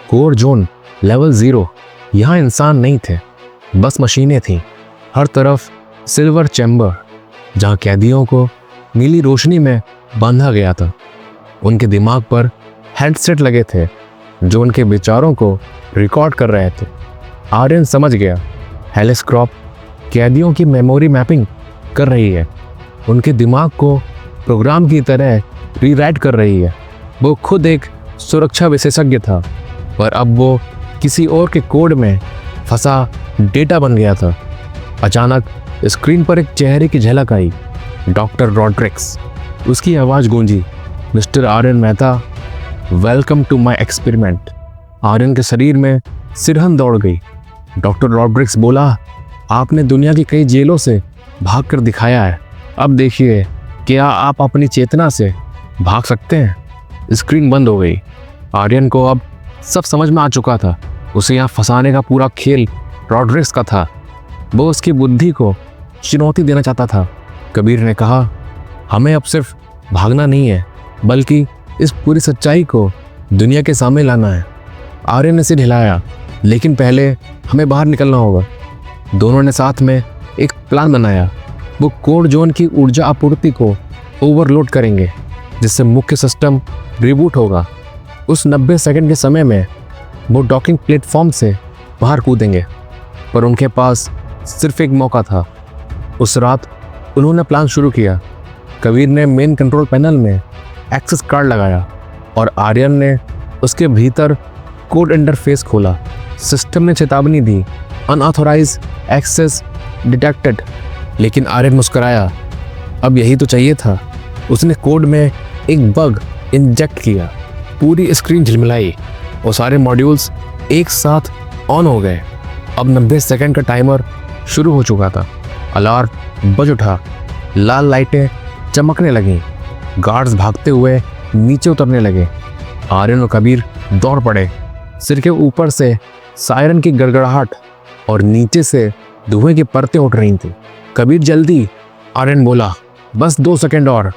Core zone level 0। यहाँ इंसान नहीं थे, बस मशीनें थीं। हर तरफ सिल्वर चैम्बर, जहाँ कैदियों को नीली रोशनी में बांधा गया था। उनके दिमाग पर हेडसेट लगे थे जो उनके विचारों को रिकॉर्ड कर रहे थे। आर्यन समझ गया, हेलिस क्रॉप कैदियों की मेमोरी मैपिंग कर रही है, उनके दिमाग को प्रोग्राम की तरह रीराइट कर रही है। वो खुद एक सुरक्षा विशेषज्ञ था, पर अब वो किसी और के कोड में फंसा डेटा बन गया था। अचानक स्क्रीन पर एक चेहरे की झलक आई, डॉक्टर रॉड्रिक्स। उसकी आवाज़ गूंजी, mister Aryan Mehta, welcome to my experiment. Aryan के शरीर में सिरहन दौड़ गई। डॉक्टर रॉड्रिक्स बोला, आपने दुनिया की कई जेलों से भाग कर दिखाया है, अब देखिए क्या आप अपनी चेतना से भाग सकते हैं। स्क्रीन बंद हो गई। आर्यन को अब सब समझ में आ चुका था। उसे यहाँ फंसाने का पूरा खेल रॉड्रिक्स का था। वो उसकी बुद्धि को चुनौती देना चाहता था। कबीर ने कहा, हमें अब सिर्फ भागना नहीं है, बल्कि इस पूरी सच्चाई को दुनिया के सामने लाना है। आर्यन ने सिर हिलाया, लेकिन पहले हमें बाहर निकलना होगा। दोनों ने साथ में एक प्लान बनाया। वो कोर जोन की ऊर्जा आपूर्ति को ओवरलोड करेंगे, जिससे मुख्य सिस्टम रिबूट होगा। उस 90 सेकंड के समय में वो डॉकिंग प्लेटफॉर्म से बाहर कूदेंगे, पर उनके पास सिर्फ एक मौका था। उस रात उन्होंने प्लान शुरू किया। कबीर ने मेन कंट्रोल पैनल में एक्सेस कार्ड लगाया और आर्यन ने उसके भीतर कोड इंटरफेस खोला। सिस्टम ने चेतावनी दी, अनऑथोराइज्ड एक्सेस डिटेक्टेड, लेकिन आर्यन मुस्कुराया। अब यही तो चाहिए था। उसने कोड में एक बग इंजेक्ट किया। पूरी स्क्रीन झिलमिलाई और सारे मॉड्यूल्स एक साथ ऑन हो गए। अब 90 सेकंड का टाइमर शुरू हो चुका था। अलार्म बज उठा, लाल लाइटें चमकने लगीं, गार्ड्स भागते हुए नीचे उतरने लगे। आर्यन और कबीर दौड़ पड़े। सिर के ऊपर से सायरन की गड़गड़ाहट और नीचे से धुएं की परतें उठ रही थीं। कबीर जल्दी, आर्यन बोला, बस 2 सेकंड और।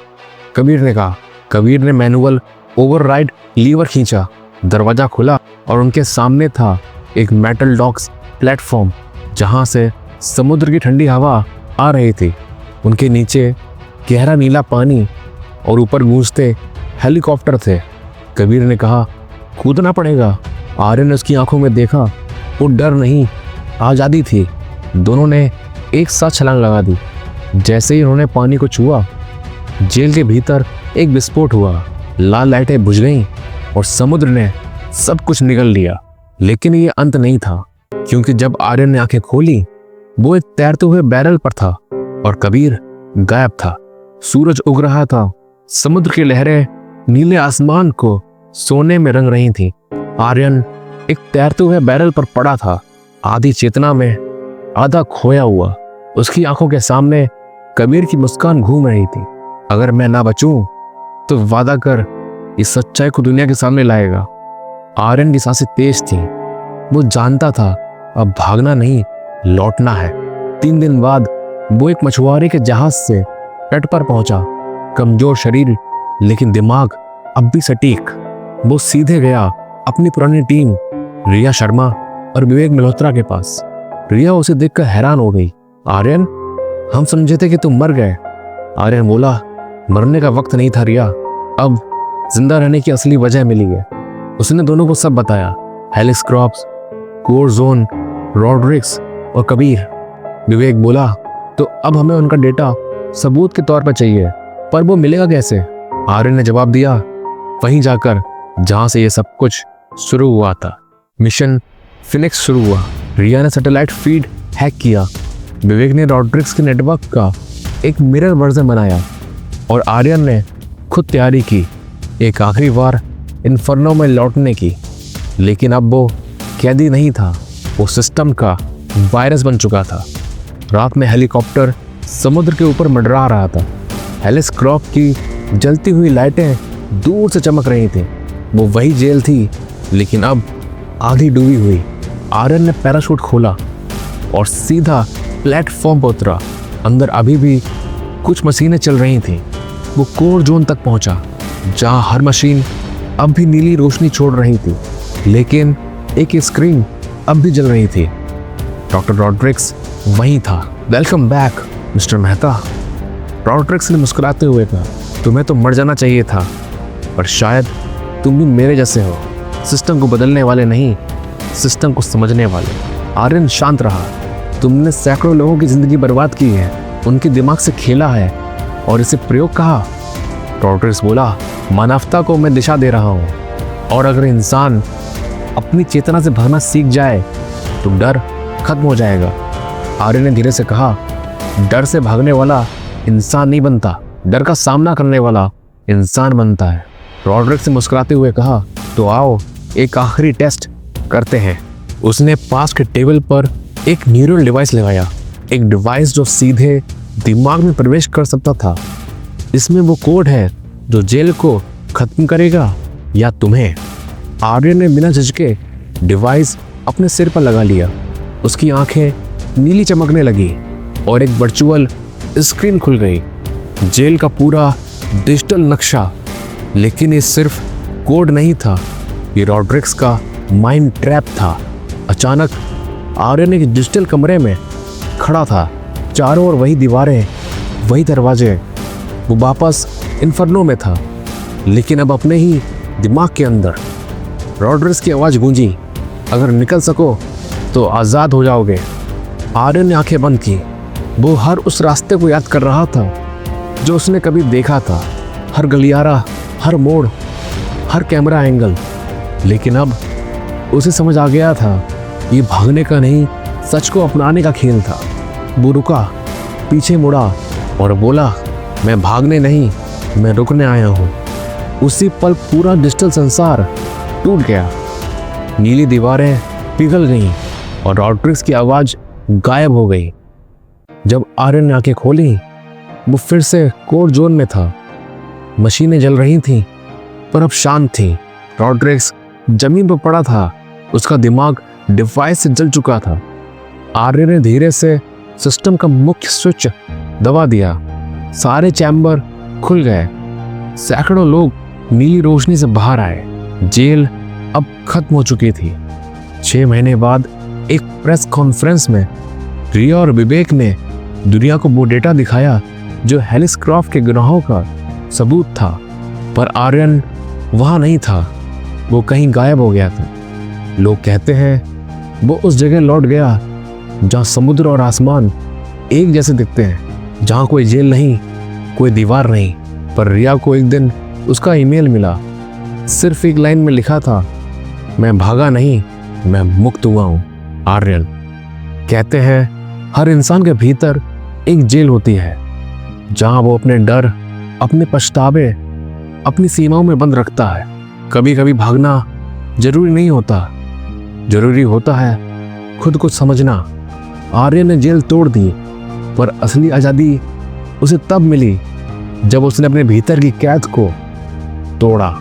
कबीर ने कहा। कबीर ने मैनुअल ओवरराइड लीवर खींचा। दरवाजा खुला और उनके सामने था एक मेटल डॉक्स प्लेटफॉर्म, जहां से समुद्र की ठंडी हवा आ रही थी। उनके नीचे गहरा नीला पानी और ऊपर गूंजते हेलीकॉप्टर थे। कबीर ने कहा, कूदना पड़ेगा। आर्यन ने उसकी आंखों में देखा, वो डर नहीं, आज़ादी थी। दोनों ने एक साथ छलांग लगा दी। जैसे ही उन्होंने पानी को छुआ, जेल के भीतर एक विस्फोट हुआ। लाल लाइटें बुझ गईं और समुद्र ने सब कुछ निगल लिया। लेकिन ये अंत नहीं था, क्योंकि जब आर्यन ने आंखें खोली, वो एक तैरते हुए बैरल पर था और कबीर गायब था। सूरज उग रहा था। समुद्र की लहरें नीले आसमान को सोने में रंग रही थीं। आर्यन एक तैरते हुए बैरल पर पड़ा था, आधी चेतना में, आधा खोया हुआ। उसकी आंखों के सामने कबीर की मुस्कान घूम रही थी। अगर मैं ना बचूं तो वादा कर, इस सच्चाई को दुनिया के सामने लाएगा। आर्यन की सांसें तेज थीं। वो जानता था अब भागना नहीं, लौटना है। 3 दिन बाद वो एक मछुआरे के जहाज से तट पर पहुंचा। कमजोर शरीर, लेकिन दिमाग अब भी सटीक। वो सीधे गया अपनी पुरानी टीम रिया शर्मा और विवेक मल्होत्रा के पास। रिया उसे देखकर हैरान हो गई। आर्यन, हम समझे थे कि तुम मर गए। आर्यन बोला, मरने का वक्त नहीं था रिया, अब जिंदा रहने की असली वजह मिली है। उसने दोनों को सब बताया, हेलिस क्रॉप्स, कोर जोन, रॉड्रिक्स और कबीर। विवेक बोला, तो अब हमें उनका डेटा सबूत के तौर पर चाहिए, पर वो मिलेगा कैसे? आर्यन ने जवाब दिया, वहीं जाकर जहां से ये सब कुछ शुरू हुआ था। मिशन फिनिक्स शुरू हुआ। रिया ने सैटेलाइट फीड हैक किया। विवेक ने रॉड्रिक्स के नेटवर्क का एक मिरर वर्जन बनाया और आर्यन ने खुद तैयारी की, एक आखिरी बार इन्फर्नो में लौटने की। लेकिन अब वो कैदी नहीं था, वो सिस्टम का वायरस बन चुका था। रात में हेलीकॉप्टर समुद्र के ऊपर मंडरा रहा था। हेलिस क्रॉप की जलती हुई लाइटें दूर से चमक रही थीं। वो वही जेल थी, लेकिन अब आधी डूबी हुई। आर्यन ने पैराशूट खोला और सीधा प्लेटफॉर्म पर उतरा। अंदर अभी भी कुछ मशीनें चल रही थीं। वो कोर जोन तक पहुंचा, जहां हर मशीन अब भी नीली रोशनी छोड़ रही थी। लेकिन एक स्क्रीन अब भी जल रही थी। डॉक्टर रॉड्रिक्स वहीं था। Welcome back mister Mehta, Rodrigues ने मुस्कुराते हुए कहा। तुम्हें तो मर जाना चाहिए था, पर शायद तुम भी मेरे जैसे हो, सिस्टम को बदलने वाले नहीं, सिस्टम को समझने वाले। आर्यन शांत रहा। तुमने सैकड़ों लोगों की जिंदगी बर्बाद की है, उनके दिमाग से खेला है और इसे प्रयोग कहा। रॉड्रिक्स बोला, मानवता को मैं दिशा दे रहा हूँ, और अगर इंसान अपनी चेतना से भागना सीख जाए तो डर खत्म हो जाएगा। आर्यन ने धीरे से कहा, डर से भागने वाला इंसान नहीं बनता, डर का सामना करने वाला इंसान बनता है। रॉड्रिक्स ने मुस्कुराते हुए कहा, तो आओ एक आखिरी टेस्ट करते हैं। उसने पास के टेबल पर एक न्यूरल डिवाइस लगाया, एक डिवाइस जो सीधे दिमाग में प्रवेश कर सकता था। इसमें वो कोड है जो जेल को खत्म करेगा या तुम्हें। आर्यन ने बिना झिझके डिवाइस अपने सिर पर लगा लिया। उसकी आंखें नीली चमकने लगी और एक वर्चुअल स्क्रीन खुल गई, जेल का पूरा डिजिटल नक्शा। लेकिन ये सिर्फ कोड नहीं था, ये रॉड्रिक्स का माइंड ट्रैप था। अचानक आर्यन एक डिजिटल कमरे में खड़ा था, चारों ओर वही दीवारें, वही दरवाजे। वो वापस इन्फर्नो में था, लेकिन अब अपने ही दिमाग के अंदर। रॉड्रिक्स की आवाज़ गूंजी, अगर निकल सको तो आज़ाद हो जाओगे। आर्यन ने आंखें बंद की। वो हर उस रास्ते को याद कर रहा था जो उसने कभी देखा था, हर गलियारा, हर मोड़, हर कैमरा एंगल। लेकिन अब उसे समझ आ गया था, ये भागने का नहीं, सच को अपनाने का खेल था। वो रुका, पीछे मुड़ा और बोला, मैं भागने नहीं, मैं रुकने आया हूँ। उसी पल पूरा डिजिटल संसार टूट गया। नीली दीवारें पिघल गईं और रॉड्रिक्स की आवाज़ गायब हो गई। जब आर्यन ने आंखें खोली, वो फिर से कोर जोन में था। मशीनें जल रही थीं, पर अब शांत थीं। रॉड्रिक्स जमीन पर पड़ा था, उसका दिमाग डिवाइस से जल चुका था। आर्यन ने धीरे से सिस्टम का मुख्य स्विच दबा दिया। सारे चैम्बर खुल गए। सैकड़ों लोग नीली रोशनी से बाहर आए। जेल अब खत्म हो चुकी थी। 6 महीने बाद एक प्रेस कॉन्फ्रेंस में रिया और विवेक ने दुनिया को वो डेटा दिखाया जो हेलिसक्रॉफ्ट के गुनाहों का सबूत था। पर आर्यन वहाँ नहीं था, वो कहीं गायब हो गया था। लोग कहते हैं वो उस जगह लौट गया जहाँ समुद्र और आसमान एक जैसे दिखते हैं, जहाँ कोई जेल नहीं, कोई दीवार नहीं। पर रिया को एक दिन उसका ईमेल मिला। सिर्फ एक लाइन में लिखा था, मैं भागा नहीं, मैं मुक्त हुआ हूँ। आर्यन कहते हैं हर इंसान के भीतर एक जेल होती है, जहाँ वो अपने डर, अपने पछतावे, अपनी सीमाओं में बंद रखता है। कभी कभी भागना जरूरी नहीं होता, जरूरी होता है खुद को समझना। आर्यन ने जेल तोड़ दी, पर असली आज़ादी उसे तब मिली जब उसने अपने भीतर की कैद को तोड़ा।